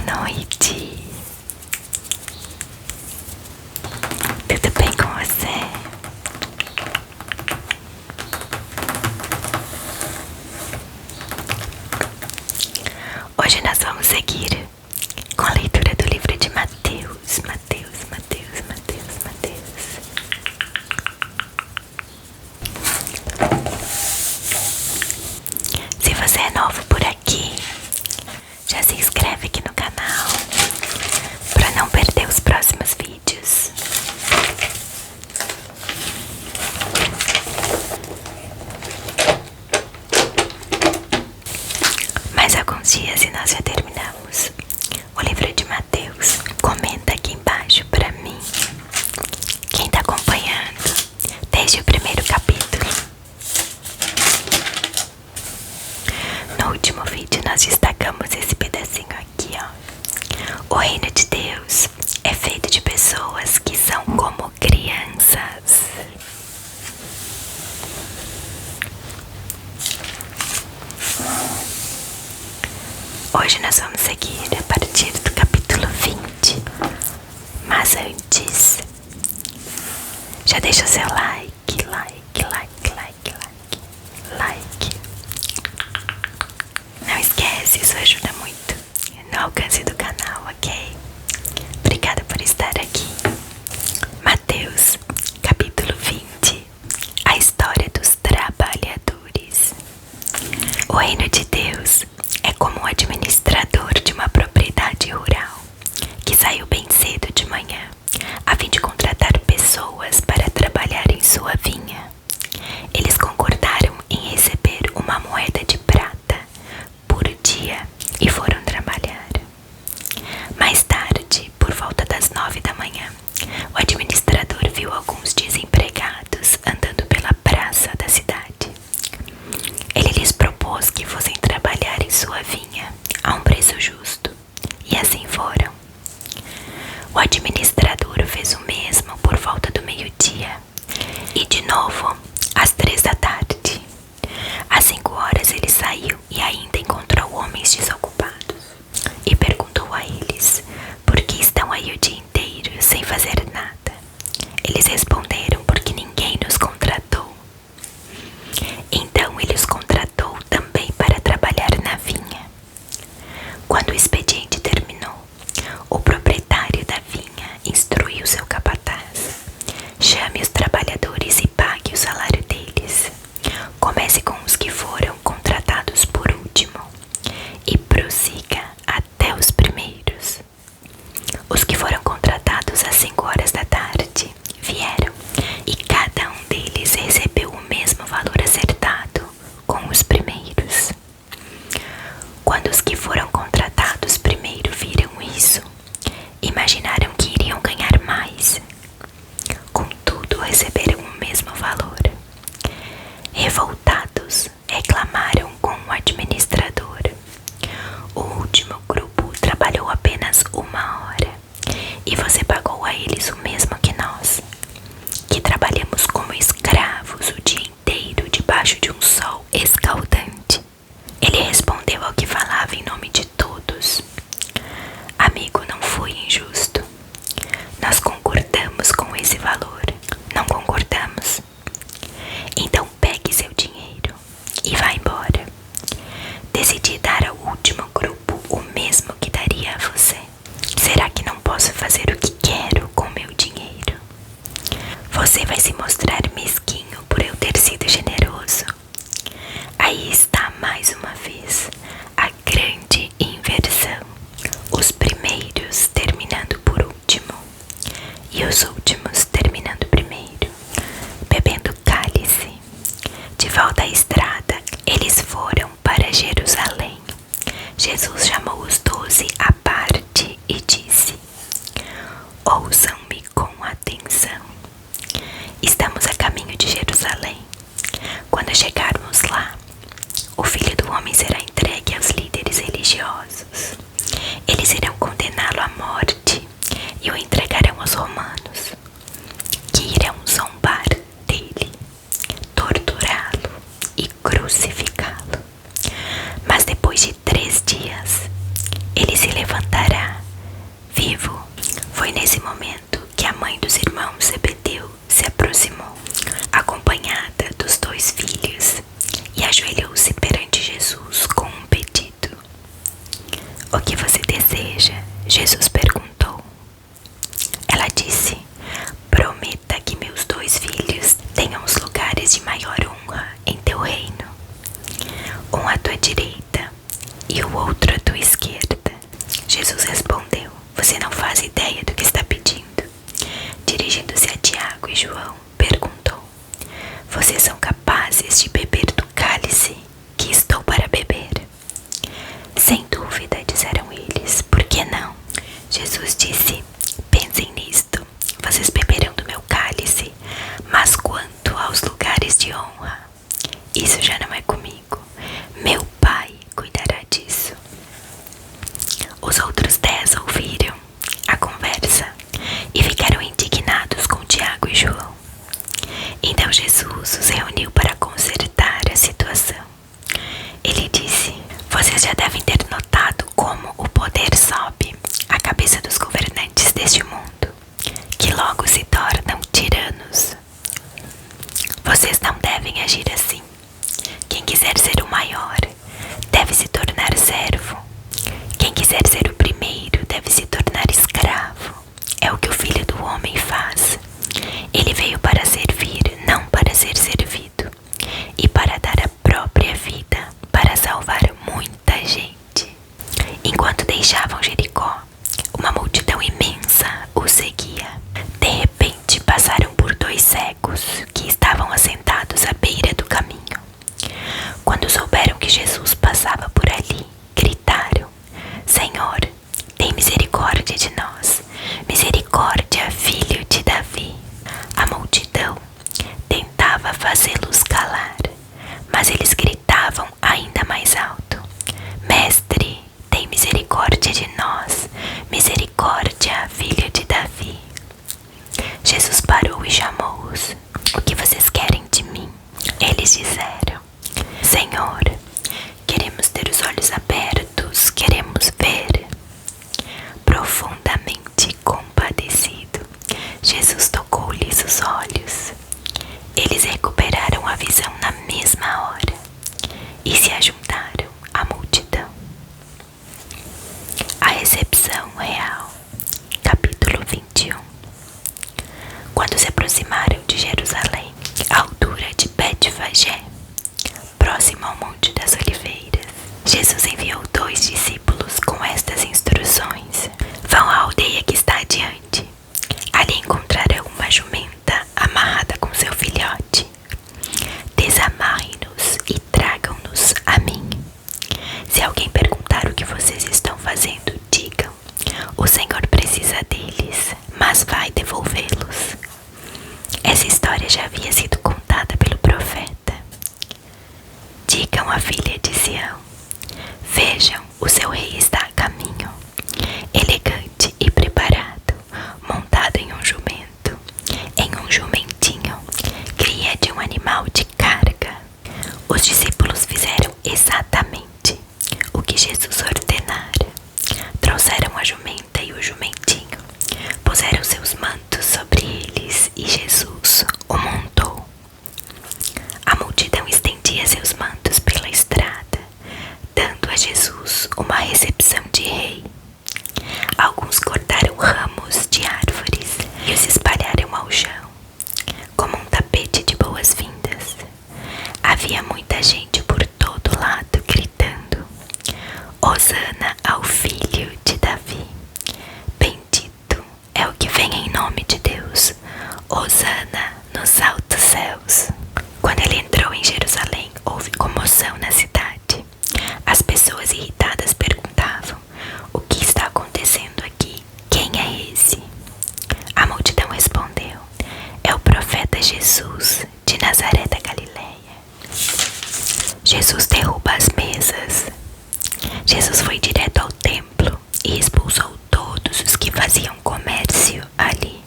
noite. Tudo bem com você? Hoje nós vamos seguir com a leitura do livro de Mateus. Se você é novo por aqui, já se inscreve aqui no canal para não perder os próximos vídeos. Mais alguns dias e nós já terminamos o livro de Mateus. Comenta aqui embaixo pra mim quem tá acompanhando desde o primeiro capítulo. No último vídeo nós destacamos esse pedacinho aqui, ó. O reino de Deus é feito de pessoas que são como crianças. Hoje nós vamos seguir a partir do capítulo 20. Mas antes, já deixa o seu like. Não esquece, isso ajuda muito no alcance do canal, ok? Obrigada por estar aqui. Mateus, capítulo 20. A história dos trabalhadores. O reino de Deus é como um administrador de uma propriedade rural que saiu bem cedo de manhã a fim de contratar pessoas para trabalhar em sua vinha. Eles concordaram em receber uma moeda de prata por dia e foram trabalhar. Mais tarde, por volta das 9 da manhã, o administrador viu alguns desempregados andando pela praça da cidade. Ele lhes propôs que fossem trabalhar em sua vinha a um preço justo, e assim foram. O administrador fez o mesmo por volta do meio-dia e de novo às 3 da tarde. Às 5 horas ele saiu e ainda encontrou homens desocupados e perguntou a eles por que estão aí o dia inteiro sem fazer nada. Eles responderam: porque ninguém nos contratou. Então ele os contratou também para trabalhar na vinha. Quando o expediente terminou, o proprietário da vinha instruiu seu capataz: chame os trabalhadores e pague o salário deles. Comece com os que foram contratados por último e prossiga até os primeiros. Os que foram contratados às 5 horas da tarde vieram e cada um deles recebeu o mesmo valor acertado com os primeiros. Quando os que foram contratados primeiro viram isso, imaginaram que iriam ganhar mais. Contudo, receberam o mesmo valor. Revoltados, reclamaram com o administrador: o último grupo trabalhou apenas 1 hora e você pagou a eles o mesmo que nós, que trabalhamos como escravos o dia inteiro debaixo de um sol escaldante. Ele respondeu ao que falava em nome de todos: amigo, não foi injusto. Nós concordamos com esse valor. Não concordamos? Então pegue seu dinheiro e vá embora. Decidi dar ao último grupo o mesmo que daria a você. Será que não posso fazer o que quero com meu dinheiro? Você vai se mostrar mesquinho por eu ter sido generoso. Aí está mais uma vez a grande inversão. Os primeiros terminando por último e os últimos terminando primeiro, bebendo cálice. De volta à estrada, eles foram para Jerusalém. Jesus chamou os 12 à parte e disse: ouçam-me com atenção. Estamos a caminho de Jerusalém. Quando chegarmos lá, o Filho do Homem será entregue aos líderes religiosos. Eles irão condená-lo à morte e o entregarão aos romanos, que irão zombar dele, torturá-lo e crucificá-lo. Mas depois de 3 dias, ele se levantará e o outro à tua esquerda. Jesus respondeu: Você não faz ideia do que está pedindo. Dirigindo-se a Tiago e João, perguntou: Vocês são capazes de beber do cálice que estou para beber? Sem dúvida, disseram eles. Por que não? Jesus disse: Pensem nisto. Vocês beberão do meu cálice, mas quanto aos lugares de honra, isso já não é comigo. Meu Pai cuidará disso. Os outros 10 ouviram a conversa e ficaram indignados com Tiago e João. Então Jesus os reuniu para consertar a situação. Ele disse: Vocês já devem ter notado como o poder sobe à cabeça dos governantes deste mundo, que logo se tornam tiranos. Vocês não devem agir assim. Quem quiser ser o maior deve se tornar servo. Quem quiser ser o primeiro deve se tornar escravo. É o que o Filho do Homem faz. Ele veio para servir, não para ser servido, e para dar a própria vida para salvar muita gente. Enquanto deixavam Jericó, uma multidão imensa os seguia. De repente passaram por 2 cegos que estavam assentados à beira do caminho. Quando souberam que Jesus passava por ali, gritaram: Senhor, tem misericórdia de nós. Misericórdia, filho de Davi. A multidão tentava fazê-los calar, mas eles gritavam ainda mais alto: Mestre, tem misericórdia de nós. Misericórdia, filho de Davi. Jesus parou e chamou-os. O que vocês querem de mim? Eles disseram: Senhor, queremos ter os olhos abertos, queremos ver. Profundamente compadecido, Jesus tocou-lhes os olhos. Eles recuperaram a visão na mesma hora e se ajuntaram à multidão. A recepção real. Capítulo 21. Quando se aproximaram de Jerusalém, à altura de Betfagé, próximo ao Monte das Oliveiras, Jesus enviou 2 discípulos com estas instruções: Vão à aldeia que está adiante. Ali encontrarão uma jumenta amarrada com seu filhote. Desamarrem-nos e tragam-nos a mim. Se alguém perguntar o que vocês estão fazendo, digam: O Senhor precisa deles, mas vai devolvê-los. Essa história já havia sido contada pelo profeta. Digam à filha de Sião: Vejam, o seu rei está a caminho, elegante e preparado, montado em um jumento, em um jumentinho, cria de um animal de carga. Os discípulos fizeram exatamente o que Jesus ordenara. Trouxeram a jumenta e o jumentinho, puseram seus mantos sobre eles e Jesus o montou. A multidão estendia seus mantos pela estrada, dando a Jesus uma recepção de rei. Alguns cortaram ramos de árvores e os espalharam ao chão, como um tapete de boas-vindas. Havia muita gente por todo lado gritando: Hosana ao filho de Davi. Bendito é o que vem em nome de Deus. Hosana nos altos céus. Quando ele entrou em Jerusalém, houve comoção na cidade. As pessoas irritadas perguntavam: O que está acontecendo aqui? Quem é esse? A multidão respondeu: É o profeta Jesus, de Nazaré da Galileia. Jesus derruba as mesas. Jesus foi direto ao templo e expulsou todos os que faziam comércio ali.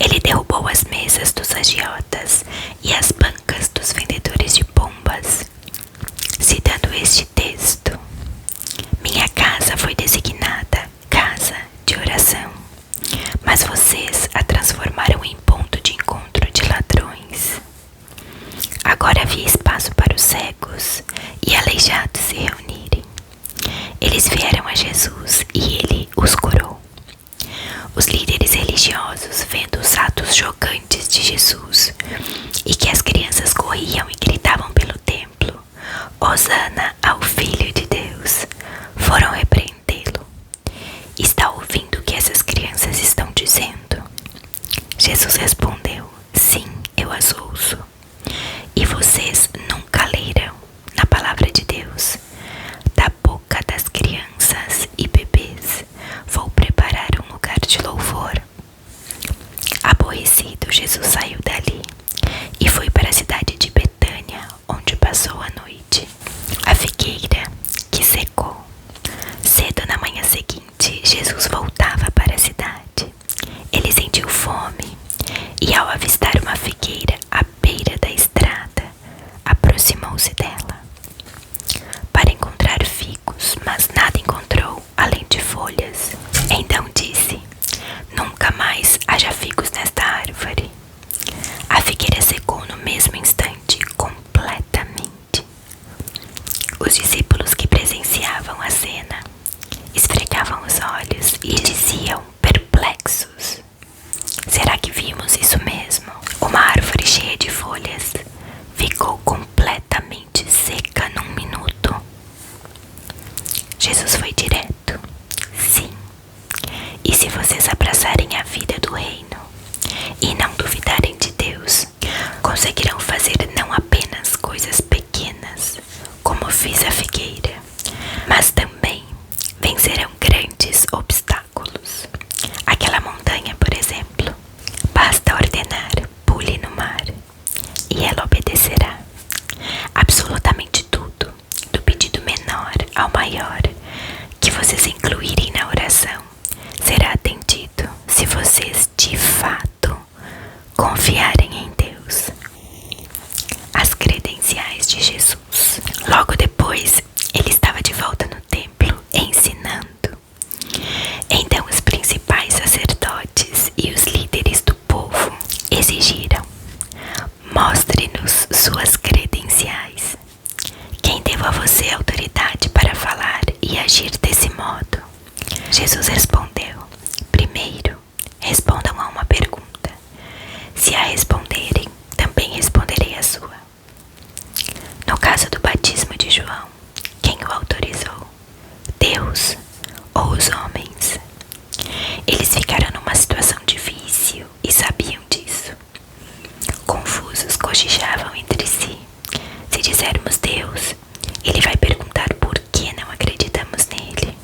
Ele derrubou as mesas dos agiotas e as bancas dos vendedores de pombas, citando este texto: Minha casa foi designada casa de oração, mas vocês a transformaram em ponto de encontro de ladrões. Agora havia espaço para os cegos e aleijados se reunirem. Eles vieram a Jesus e ele os curou. Os líderes religiosos, vendo os atos chocantes de Jesus e que as crianças corriam e gritavam pelo templo: Hosana ao Filho de Deus. Jesus respondeu: sim, eu as ouço. E vocês nunca leram na palavra de Deus: da boca das crianças e bebês vou preparar um lugar de louvor. Aborrecido, Jesus saiu dali e foi para a cidade de Betânia, onde passou a noite. A figueira que secou. Cedo na manhã seguinte, Jesus voltava para a cidade. Ele sentiu fome e, ao avistar uma figueira à beira da estrada, aproximou-se dela para encontrar figos, mas nada encontrou além de folhas. Então disse: nunca mais haja figos nesta árvore. A figueira secou no mesmo instante, completamente. Os discípulos que presenciavam a cena esfregavam os olhos e diziam, perplexos: será que vimos isso mesmo? Uma árvore cheia de folhas ficou completamente seca num minuto. Jesus foi direto: sim. E se vocês abraçarem a vida do reino e não duvidarem de Deus, conseguirão fazer não apenas coisas pequenas, como fiz a figueira, mas também vencerão grandes obstáculos. Aquela montanha, por exemplo, basta ordenar: pule no mar, e ela obedecerá. Absolutamente tudo, do pedido menor ao maior, que vocês incluírem na oração, será atendido se vocês de fato confiarem em Deus. As credenciais de Jesus. Logo depois, ele estava de volta no templo, ensinando. Então os principais sacerdotes e os líderes do povo exigiram: mostre-nos suas credenciais. Quem deu a você autoridade para falar e agir desse modo? Jesus respondeu: primeiro, respondam a uma pergunta. Se a responderem, também responderei a sua. No caso do batismo de João, quem o autorizou? Deus ou os homens? Eles ficaram numa situação difícil e sabiam disso. Confusos, cochichavam entre si. Se dissermos Deus, ele vai perguntar por que não acreditamos nele.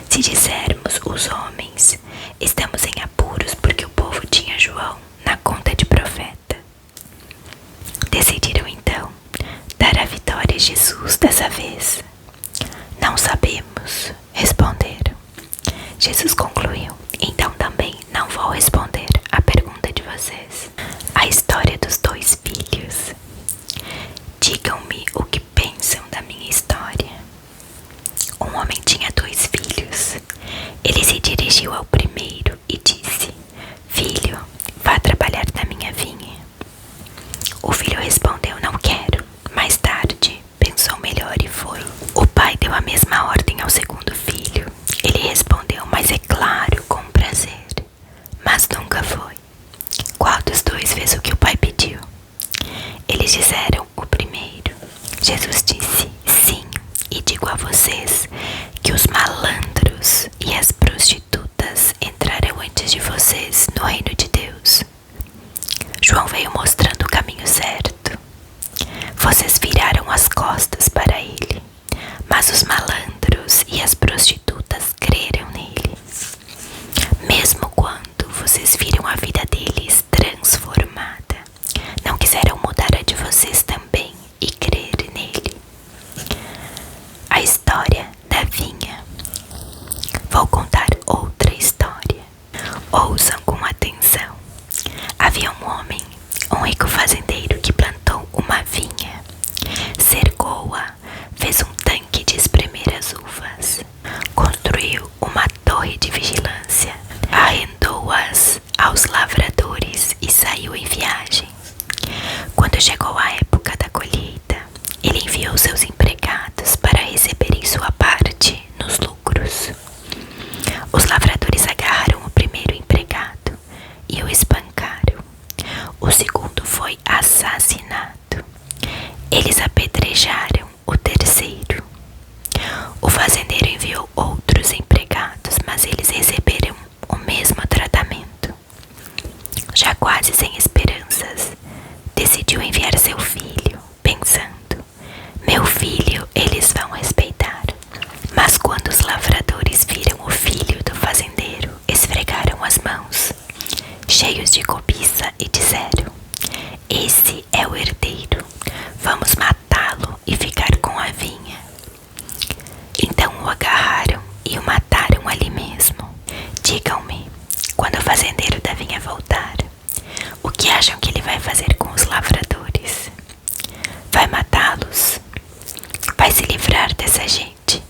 Se dissermos os homens, estamos em apuros porque o povo tinha João na conta de profeta. Decidiram então dar a vitória a Jesus dessa vez. Não sabemos, responderam. Jesus concluiu: então também não vou responder à pergunta de vocês. A história dos dois filhos. Digam-me o que pensam da minha história. Um homem tinha 2 filhos. Ele se dirigiu ao primeiro e disse: filho, vá trabalhar na minha vinha. O filho respondeu: não quero. Mais tarde, pensou melhor e foi. O pai deu a mesma ordem ao segundo filho. Ele respondeu: mas é claro, com prazer. Mas nunca foi. Qual dos dois fez o que o pai pediu? Eles disseram: o primeiro. Jesus disse: sim, e digo a vocês que os malandros e as prostitutas entrarão antes de vocês no reino de Deus. João veio mostrando o caminho certo. Vocês viraram as costas para ele, mas os malandros e as prostitutas creram nele. Mesmo quando vocês viram a vida deles transformada, não quiseram mudar a de vocês também e crer nele. A história da vinha. Vou contar outra história. Ouçam com atenção. Havia um homem, um rico fazendeiro, que plantou uma vinha, cercou-a, fez um tanque de espremer as uvas, construiu uma torre de vigilância, arrendou-as aos lavradores e saiu em viagem. Quando chegou a época da colheita, ele enviou seus empregados para receberem sua parte nos lucros. Os lavradores agarraram o primeiro empregado e o espancaram. O segundo foi assassinado. Eles apedrejaram o terceiro. O fazendeiro enviou outros empregados, mas eles receberam o mesmo tratamento. Já quase sem esperanças, decidiu enviar seu filho, pensando: meu filho eles vão respeitar. Mas quando os lavradores viram o filho do fazendeiro, esfregaram as mãos, cheios de cobiça, e disseram: esse é o herdeiro, vamos matá-lo e ficar com a vinha. Então o agarraram e o mataram ali mesmo. Digam-me, quando o fazendeiro da vinha voltar, o que acham que ele vai fazer com os lavradores? Vai matá-los? Vai se livrar dessa gente?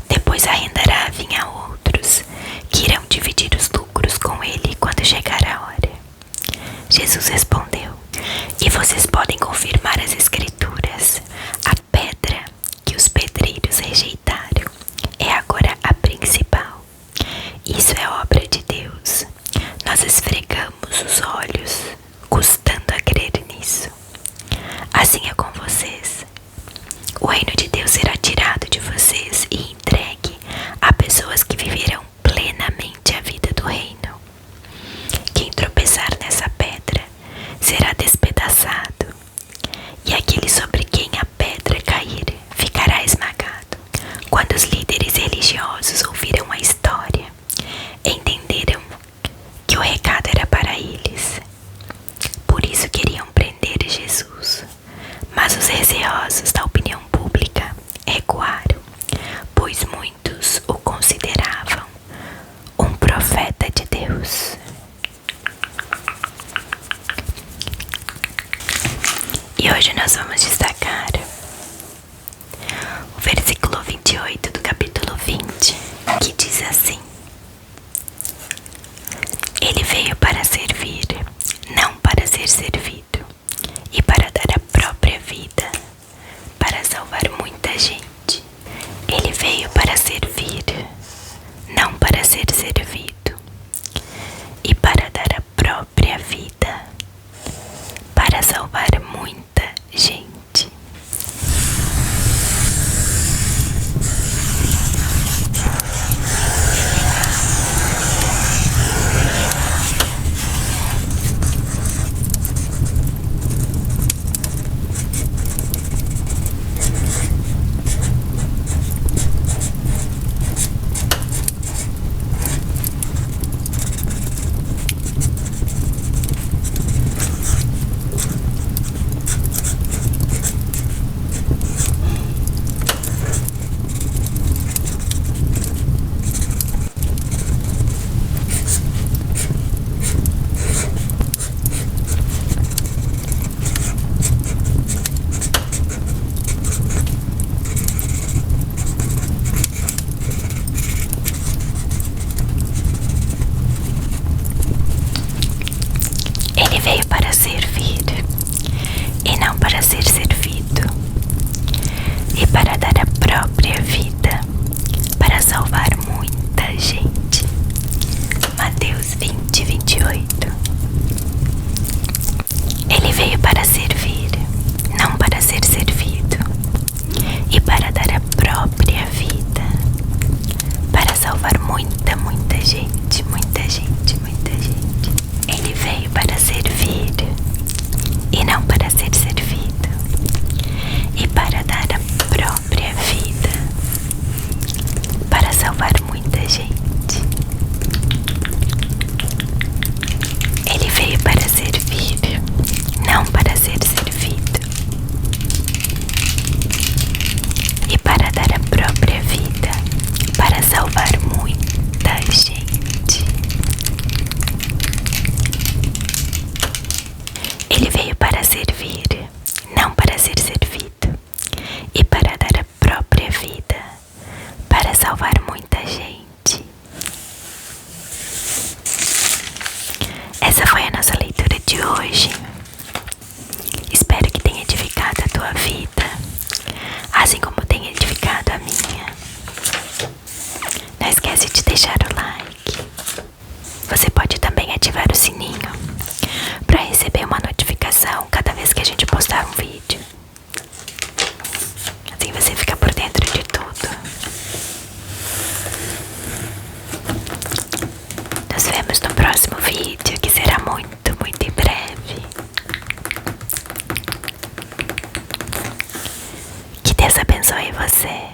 Depois arrendará a vinha a outros, que irão dividir os lucros com ele quando chegar a hora. Jesus respondeu: e vocês podem confirmar as escrituras. A pedra que os pedreiros rejeitaram é agora a principal. Isso é obra de Deus. Nós esfregamos os olhos, custando a crer nisso. Assim é com vocês. O reino de Deus será tirado de vocês e entregue a pessoas que viverão plenamente a vida do reino. Quem tropeçar nessa pedra será despedaçado, e aquele sobre quem a pedra cair ficará esmagado. Quando os líderes religiosos ouviram a história, entenderam que o recado era para eles. Por isso queriam prender Jesus. Mas os receosos da opinião pública recuaram, pois muitos o consideravam um profeta de Deus. E hoje nós vamos destacar o versículo 28 do capítulo 20, que diz assim: ele veio para servir, não para ser servido, e para dar a própria vida, para salvar muita gente. Ele veio para servir, não para ser servido, e para dar a própria vida, para salvar muita gente. Ele veio para servir e não para ser servido, e para dar a própria vida, para salvar muita gente. Mateus 20, 28. Ele veio para servir, não para ser servido, e para dar a própria vida, para salvar muita, muita gente, muita gente, muita gente. Ele veio para servir e não para ser servido, e para dar a própria vida, para salvar muita gente. Ele veio para servir, não para ser servido, e para dar a própria vida, para salvar muita gente. Ele veio para servir, não para ser servido, e para dar a própria vida, para salvar muita gente. Essa foi a nossa leitura de hoje. Espero que tenha edificado a tua vida, assim como tem edificado a minha. Não esquece de deixar o like. Você pode também ativar o sininho para receber uma notificação cada vez que a gente postar um vídeo. Assim você fica por dentro de tudo. Nos vemos no próximo vídeo, que será muito, muito você.